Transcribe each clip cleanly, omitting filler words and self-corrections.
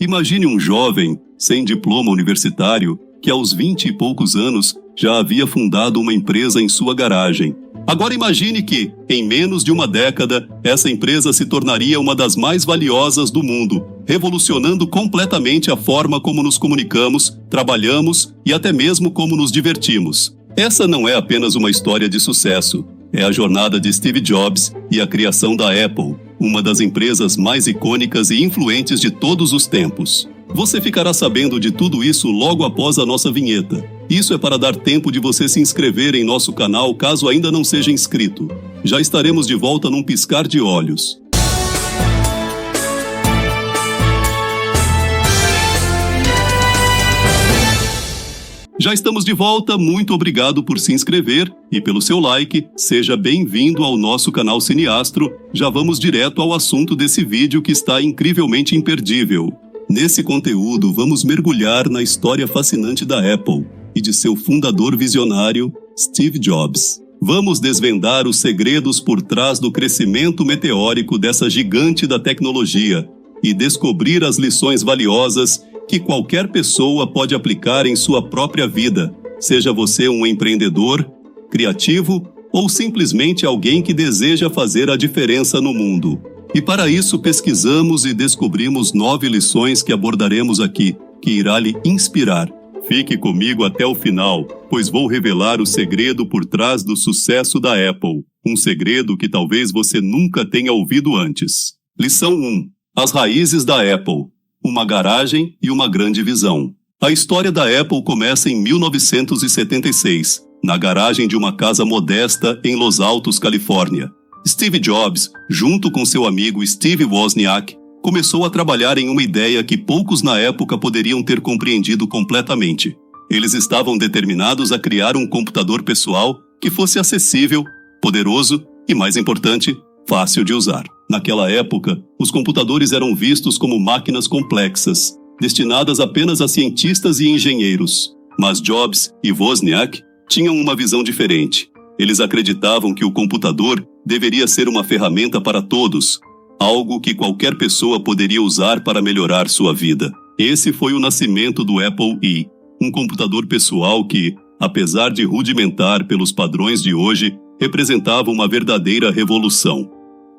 Imagine um jovem, sem diploma universitário, que aos 20 e poucos anos já havia fundado uma empresa em sua garagem. Agora imagine que, em menos de uma década, essa empresa se tornaria uma das mais valiosas do mundo, revolucionando completamente a forma como nos comunicamos, trabalhamos e até mesmo como nos divertimos. Essa não é apenas uma história de sucesso, é a jornada de Steve Jobs e a criação da Apple, uma das empresas mais icônicas e influentes de todos os tempos. Você ficará sabendo de tudo isso logo após a nossa vinheta. Isso é para dar tempo de você se inscrever em nosso canal caso ainda não seja inscrito. Já estaremos de volta num piscar de olhos. Já estamos de volta, muito obrigado por se inscrever e pelo seu like. Seja bem-vindo ao nosso canal Cineastro. Já vamos direto ao assunto desse vídeo que está incrivelmente imperdível. Nesse conteúdo, vamos mergulhar na história fascinante da Apple e de seu fundador visionário, Steve Jobs. Vamos desvendar os segredos por trás do crescimento meteórico dessa gigante da tecnologia e descobrir as lições valiosas que qualquer pessoa pode aplicar em sua própria vida, seja você um empreendedor, criativo ou simplesmente alguém que deseja fazer a diferença no mundo. E para isso pesquisamos e descobrimos 9 lições que abordaremos aqui, que irá lhe inspirar. Fique comigo até o final, pois vou revelar o segredo por trás do sucesso da Apple. Um segredo que talvez você nunca tenha ouvido antes. Lição 1. As raízes da Apple. Uma garagem e uma grande visão. A história da Apple começa em 1976, na garagem de uma casa modesta em Los Altos, Califórnia. Steve Jobs, junto com seu amigo Steve Wozniak, começou a trabalhar em uma ideia que poucos na época poderiam ter compreendido completamente. Eles estavam determinados a criar um computador pessoal que fosse acessível, poderoso e, mais importante, fácil de usar. Naquela época, os computadores eram vistos como máquinas complexas, destinadas apenas a cientistas e engenheiros. Mas Jobs e Wozniak tinham uma visão diferente. Eles acreditavam que o computador deveria ser uma ferramenta para todos, algo que qualquer pessoa poderia usar para melhorar sua vida. Esse foi o nascimento do Apple I, um computador pessoal que, apesar de rudimentar pelos padrões de hoje, representava uma verdadeira revolução.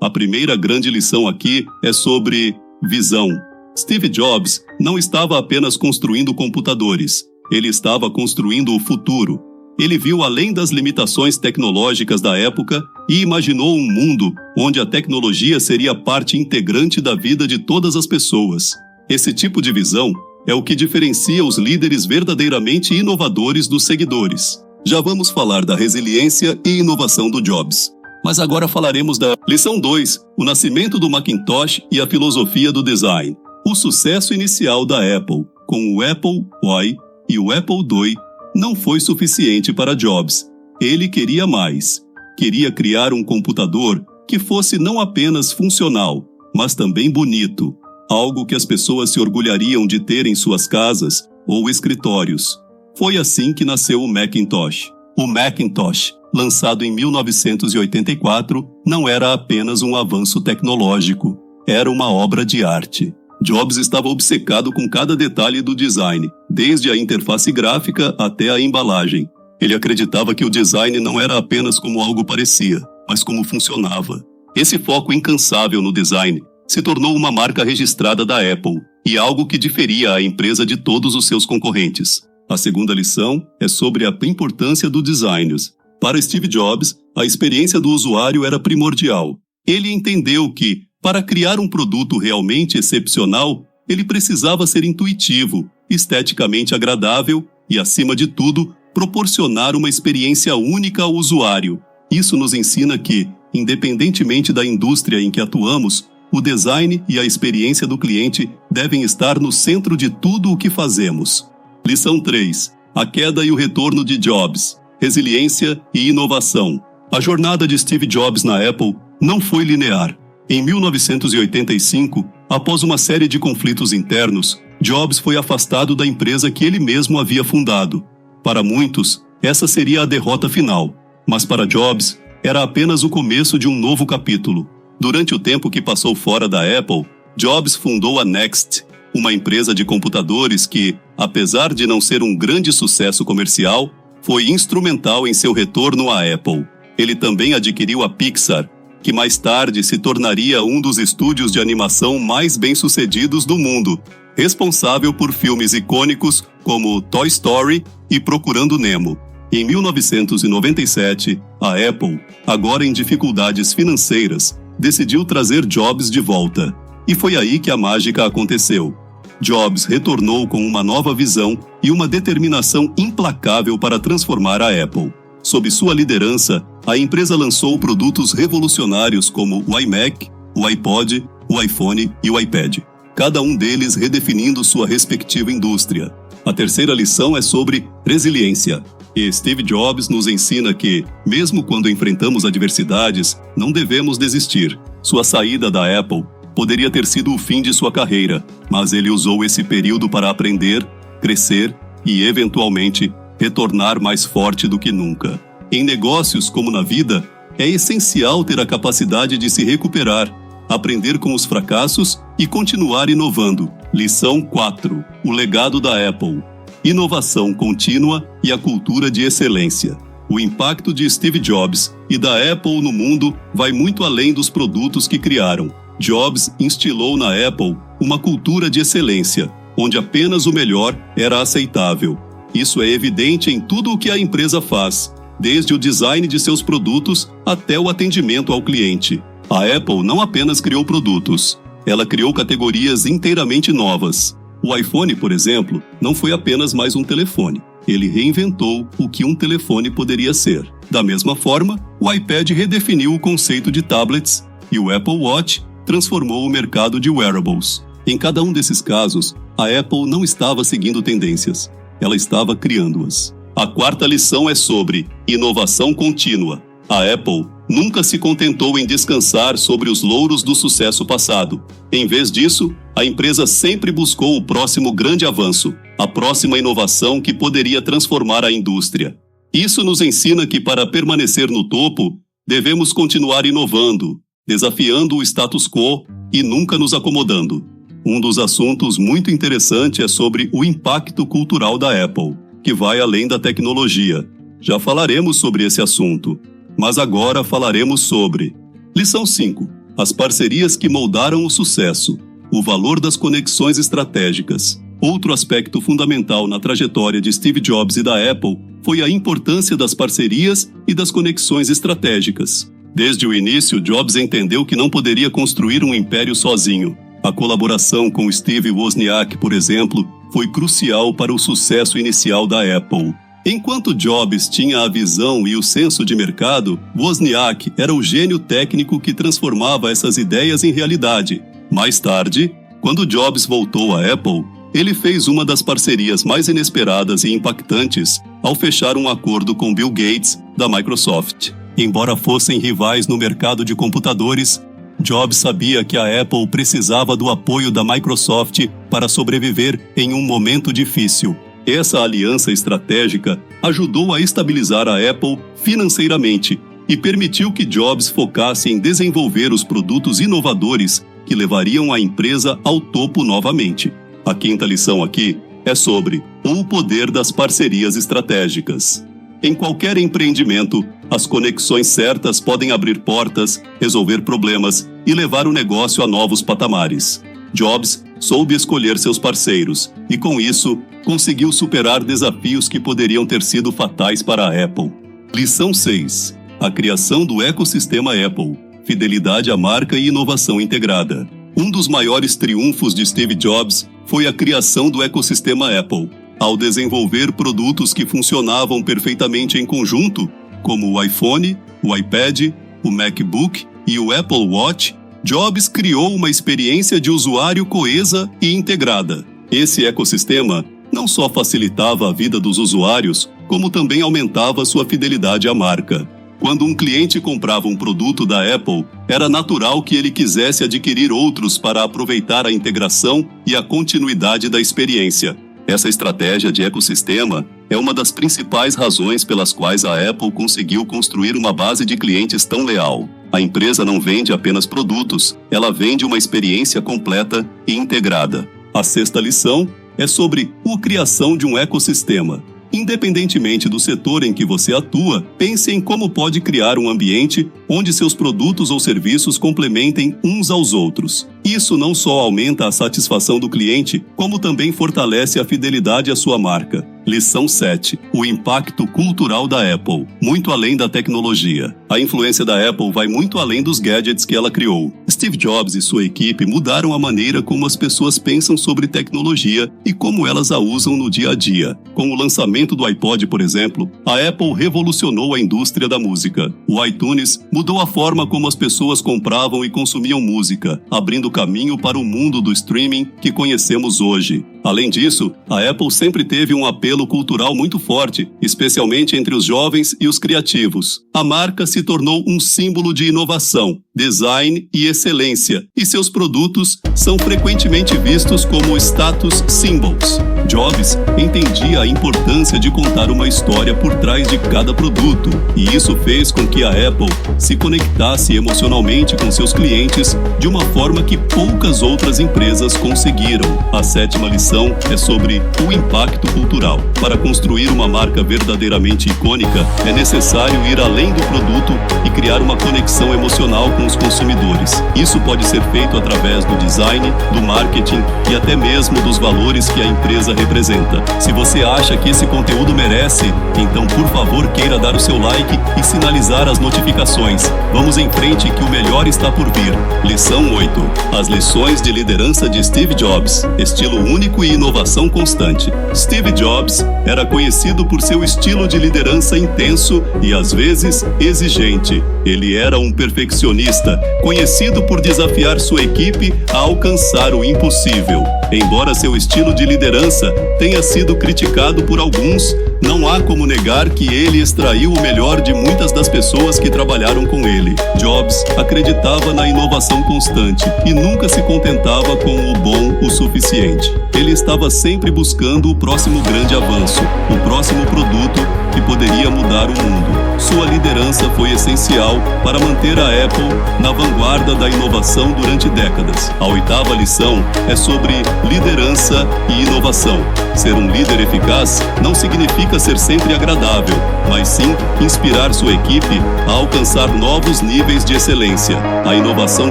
A primeira grande lição aqui é sobre visão. Steve Jobs não estava apenas construindo computadores, ele estava construindo o futuro. Ele viu além das limitações tecnológicas da época e imaginou um mundo onde a tecnologia seria parte integrante da vida de todas as pessoas. Esse tipo de visão é o que diferencia os líderes verdadeiramente inovadores dos seguidores. Já vamos falar da resiliência e inovação do Jobs. Mas agora falaremos da lição 2, o nascimento do Macintosh e a filosofia do design. O sucesso inicial da Apple, com o Apple I e o Apple II, não foi suficiente para Jobs. Ele queria mais. Queria criar um computador que fosse não apenas funcional, mas também bonito, algo que as pessoas se orgulhariam de ter em suas casas ou escritórios. Foi assim que nasceu o Macintosh. O Macintosh, lançado em 1984, não era apenas um avanço tecnológico, era uma obra de arte. Jobs estava obcecado com cada detalhe do design, desde a interface gráfica até a embalagem. Ele acreditava que o design não era apenas como algo parecia, mas como funcionava. Esse foco incansável no design se tornou uma marca registrada da Apple e algo que diferia a empresa de todos os seus concorrentes. A segunda lição é sobre a importância do design. Para Steve Jobs, a experiência do usuário era primordial. Ele entendeu que, para criar um produto realmente excepcional, ele precisava ser intuitivo, esteticamente agradável e, acima de tudo, proporcionar uma experiência única ao usuário. Isso nos ensina que, independentemente da indústria em que atuamos, o design e a experiência do cliente devem estar no centro de tudo o que fazemos. Lição 3. A queda e o retorno de Jobs. Resiliência e inovação. A jornada de Steve Jobs na Apple não foi linear. Em 1985, após uma série de conflitos internos, Jobs foi afastado da empresa que ele mesmo havia fundado. Para muitos, essa seria a derrota final, mas para Jobs, era apenas o começo de um novo capítulo. Durante o tempo que passou fora da Apple, Jobs fundou a Next, uma empresa de computadores que, apesar de não ser um grande sucesso comercial, foi instrumental em seu retorno à Apple. Ele também adquiriu a Pixar, que mais tarde se tornaria um dos estúdios de animação mais bem-sucedidos do mundo, responsável por filmes icônicos como Toy Story e Procurando Nemo. Em 1997, a Apple, agora em dificuldades financeiras, decidiu trazer Jobs de volta. E foi aí que a mágica aconteceu. Jobs retornou com uma nova visão e uma determinação implacável para transformar a Apple. Sob sua liderança, a empresa lançou produtos revolucionários como o iMac, o iPod, o iPhone e o iPad, cada um deles redefinindo sua respectiva indústria. A terceira lição é sobre resiliência. E Steve Jobs nos ensina que, mesmo quando enfrentamos adversidades, não devemos desistir. Sua saída da Apple poderia ter sido o fim de sua carreira, mas ele usou esse período para aprender, crescer e, eventualmente, retornar mais forte do que nunca. Em negócios como na vida, é essencial ter a capacidade de se recuperar, aprender com os fracassos e continuar inovando. Lição 4. O legado da Apple. Inovação contínua e a cultura de excelência. O impacto de Steve Jobs e da Apple no mundo vai muito além dos produtos que criaram. Jobs instilou na Apple uma cultura de excelência, onde apenas o melhor era aceitável. Isso é evidente em tudo o que a empresa faz, desde o design de seus produtos até o atendimento ao cliente. A Apple não apenas criou produtos, ela criou categorias inteiramente novas. O iPhone, por exemplo, não foi apenas mais um telefone. Ele reinventou o que um telefone poderia ser. Da mesma forma, o iPad redefiniu o conceito de tablets e o Apple Watch transformou o mercado de wearables. Em cada um desses casos, a Apple não estava seguindo tendências, ela estava criando-as. A quarta lição é sobre inovação contínua. A Apple nunca se contentou em descansar sobre os louros do sucesso passado. Em vez disso, a empresa sempre buscou o próximo grande avanço, a próxima inovação que poderia transformar a indústria. Isso nos ensina que, para permanecer no topo, devemos continuar inovando, desafiando o status quo e nunca nos acomodando. Um dos assuntos muito interessantes é sobre o impacto cultural da Apple, que vai além da tecnologia. Já falaremos sobre esse assunto, mas agora falaremos sobre Lição 5. As parcerias que moldaram o sucesso. O valor das conexões estratégicas. Outro aspecto fundamental na trajetória de Steve Jobs e da Apple foi a importância das parcerias e das conexões estratégicas. Desde o início, Jobs entendeu que não poderia construir um império sozinho. A colaboração com Steve Wozniak, por exemplo, foi crucial para o sucesso inicial da Apple. Enquanto Jobs tinha a visão e o senso de mercado, Wozniak era o gênio técnico que transformava essas ideias em realidade. Mais tarde, quando Jobs voltou à Apple, ele fez uma das parcerias mais inesperadas e impactantes ao fechar um acordo com Bill Gates, da Microsoft. Embora fossem rivais no mercado de computadores, Jobs sabia que a Apple precisava do apoio da Microsoft para sobreviver em um momento difícil. Essa aliança estratégica ajudou a estabilizar a Apple financeiramente e permitiu que Jobs focasse em desenvolver os produtos inovadores que levariam a empresa ao topo novamente. A quinta lição aqui é sobre o poder das parcerias estratégicas. Em qualquer empreendimento, as conexões certas podem abrir portas, resolver problemas e levar o negócio a novos patamares. Jobs soube escolher seus parceiros e, com isso, conseguiu superar desafios que poderiam ter sido fatais para a Apple. Lição 6. A criação do ecossistema Apple. Fidelidade à marca e inovação integrada. Um dos maiores triunfos de Steve Jobs foi a criação do ecossistema Apple. Ao desenvolver produtos que funcionavam perfeitamente em conjunto, como o iPhone, o iPad, o MacBook e o Apple Watch, Jobs criou uma experiência de usuário coesa e integrada. Esse ecossistema não só facilitava a vida dos usuários, como também aumentava sua fidelidade à marca. Quando um cliente comprava um produto da Apple, era natural que ele quisesse adquirir outros para aproveitar a integração e a continuidade da experiência. Essa estratégia de ecossistema é uma das principais razões pelas quais a Apple conseguiu construir uma base de clientes tão leal. A empresa não vende apenas produtos, ela vende uma experiência completa e integrada. A sexta lição é sobre a criação de um ecossistema. Independentemente do setor em que você atua, pense em como pode criar um ambiente onde seus produtos ou serviços complementem uns aos outros. Isso não só aumenta a satisfação do cliente, como também fortalece a fidelidade à sua marca. Lição 7. O impacto cultural da Apple, muito além da tecnologia. A influência da Apple vai muito além dos gadgets que ela criou. Steve Jobs e sua equipe mudaram a maneira como as pessoas pensam sobre tecnologia e como elas a usam no dia a dia. Com o lançamento do iPod, por exemplo, a Apple revolucionou a indústria da música. O iTunes mudou a forma como as pessoas compravam e consumiam música, abrindo caminho para o mundo do streaming que conhecemos hoje. Além disso, a Apple sempre teve um apelo cultural muito forte, especialmente entre os jovens e os criativos. A marca se tornou um símbolo de inovação, design e excelência, e seus produtos são frequentemente vistos como status symbols. Jobs entendia a importância de contar uma história por trás de cada produto, e isso fez com que a Apple se conectasse emocionalmente com seus clientes de uma forma que poucas outras empresas conseguiram. A sétima lição é sobre o impacto cultural. Para construir uma marca verdadeiramente icônica, é necessário ir além do produto e criar uma conexão emocional com os consumidores. Isso pode ser feito através do design, do marketing e até mesmo dos valores que a empresa representa. Se você acha que esse conteúdo merece, então por favor queira dar o seu like e sinalizar as notificações. Vamos em frente que o melhor está por vir. Lição 8. As lições de liderança de Steve Jobs. Estilo único e inovação constante. Steve Jobs era conhecido por seu estilo de liderança intenso e às vezes exigente. Ele era um perfeccionista, conhecido por desafiar sua equipe a alcançar o impossível. Embora seu estilo de liderança tenha sido criticado por alguns, não há como negar que ele extraiu o melhor de muitas das pessoas que trabalharam com ele. Jobs acreditava na inovação constante e nunca se contentava com o bom o suficiente. Ele estava sempre buscando o próximo grande avanço, o próximo produto que poderia mudar o mundo. Sua liderança foi essencial para manter a Apple na vanguarda da inovação durante décadas. A oitava lição é sobre liderança e inovação. Ser um líder eficaz não significa ser sempre agradável, mas sim inspirar sua equipe a alcançar novos níveis de excelência. A inovação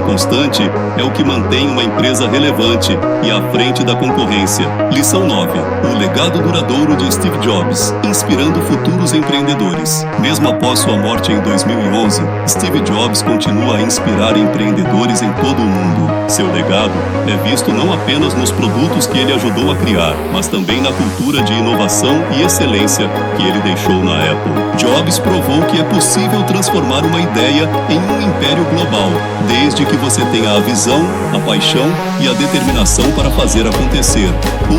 constante é o que mantém uma empresa relevante e à frente da concorrência. Lição 9. O legado duradouro de Steve Jobs, inspirando futuros empreendedores. Mesmo após sua morte em 2011, Steve Jobs continua a inspirar empreendedores em todo o mundo. Seu legado é visto não apenas nos produtos que ele ajudou a criar, mas também na cultura de inovação e excelência que ele deixou na Apple. Jobs provou que é possível transformar uma ideia em um império global, desde que você tenha a visão, a paixão e a determinação para fazer acontecer.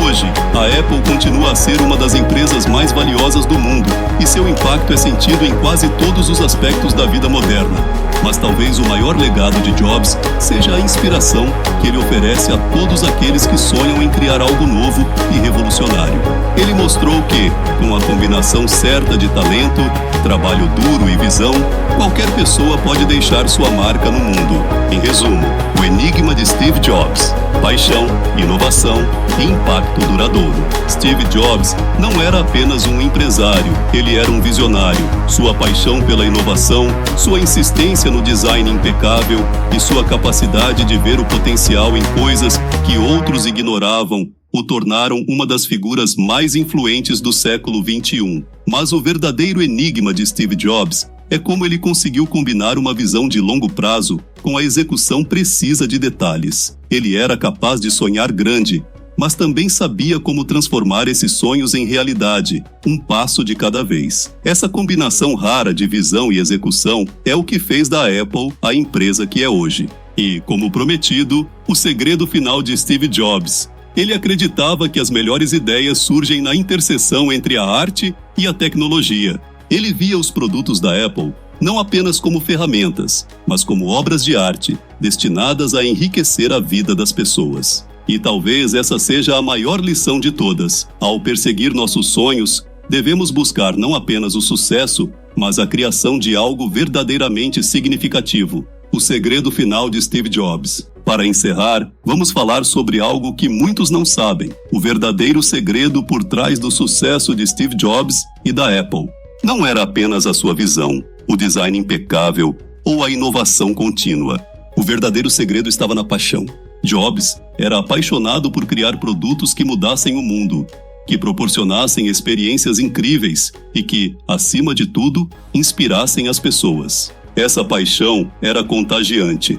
Hoje, a Apple continua a ser uma das empresas mais valiosas do mundo e seu impacto é sentido em quase todos os aspectos da vida moderna. Mas talvez o maior legado de Jobs seja a inspiração que ele oferece a todos aqueles que sonham em criar algo novo e revolucionário. Ele mostrou que, com a combinação certa de talento, trabalho duro e visão, qualquer pessoa pode deixar sua marca no mundo. Em resumo, o enigma de Steve Jobs: paixão, inovação e impacto duradouro. Steve Jobs não era apenas um empresário, ele era um visionário. Sua paixão pela inovação, sua insistência no design impecável e sua capacidade de ver o potencial em coisas que outros ignoravam o tornaram uma das figuras mais influentes do século XXI. Mas o verdadeiro enigma de Steve Jobs é como ele conseguiu combinar uma visão de longo prazo com a execução precisa de detalhes. Ele era capaz de sonhar grande, mas também sabia como transformar esses sonhos em realidade, um passo de cada vez. Essa combinação rara de visão e execução é o que fez da Apple a empresa que é hoje. E, como prometido, o segredo final de Steve Jobs. Ele acreditava que as melhores ideias surgem na interseção entre a arte e a tecnologia. Ele via os produtos da Apple não apenas como ferramentas, mas como obras de arte, destinadas a enriquecer a vida das pessoas. E talvez essa seja a maior lição de todas. Ao perseguir nossos sonhos, devemos buscar não apenas o sucesso, mas a criação de algo verdadeiramente significativo. O segredo final de Steve Jobs. Para encerrar, vamos falar sobre algo que muitos não sabem: o verdadeiro segredo por trás do sucesso de Steve Jobs e da Apple. Não era apenas a sua visão, o design impecável ou a inovação contínua. O verdadeiro segredo estava na paixão. Jobs era apaixonado por criar produtos que mudassem o mundo, que proporcionassem experiências incríveis e que, acima de tudo, inspirassem as pessoas. Essa paixão era contagiante.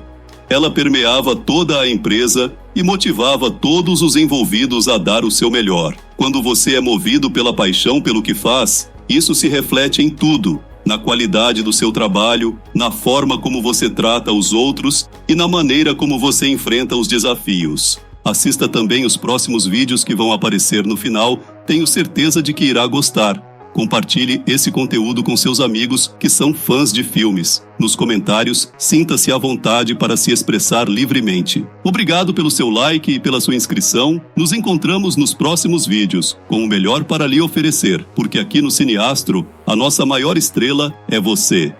Ela permeava toda a empresa e motivava todos os envolvidos a dar o seu melhor. Quando você é movido pela paixão pelo que faz, isso se reflete em tudo: na qualidade do seu trabalho, na forma como você trata os outros e na maneira como você enfrenta os desafios. Assista também os próximos vídeos que vão aparecer no final, tenho certeza de que irá gostar. Compartilhe esse conteúdo com seus amigos que são fãs de filmes. Nos comentários, sinta-se à vontade para se expressar livremente. Obrigado pelo seu like e pela sua inscrição. Nos encontramos nos próximos vídeos, com o melhor para lhe oferecer, porque aqui no Cineastro, a nossa maior estrela é você.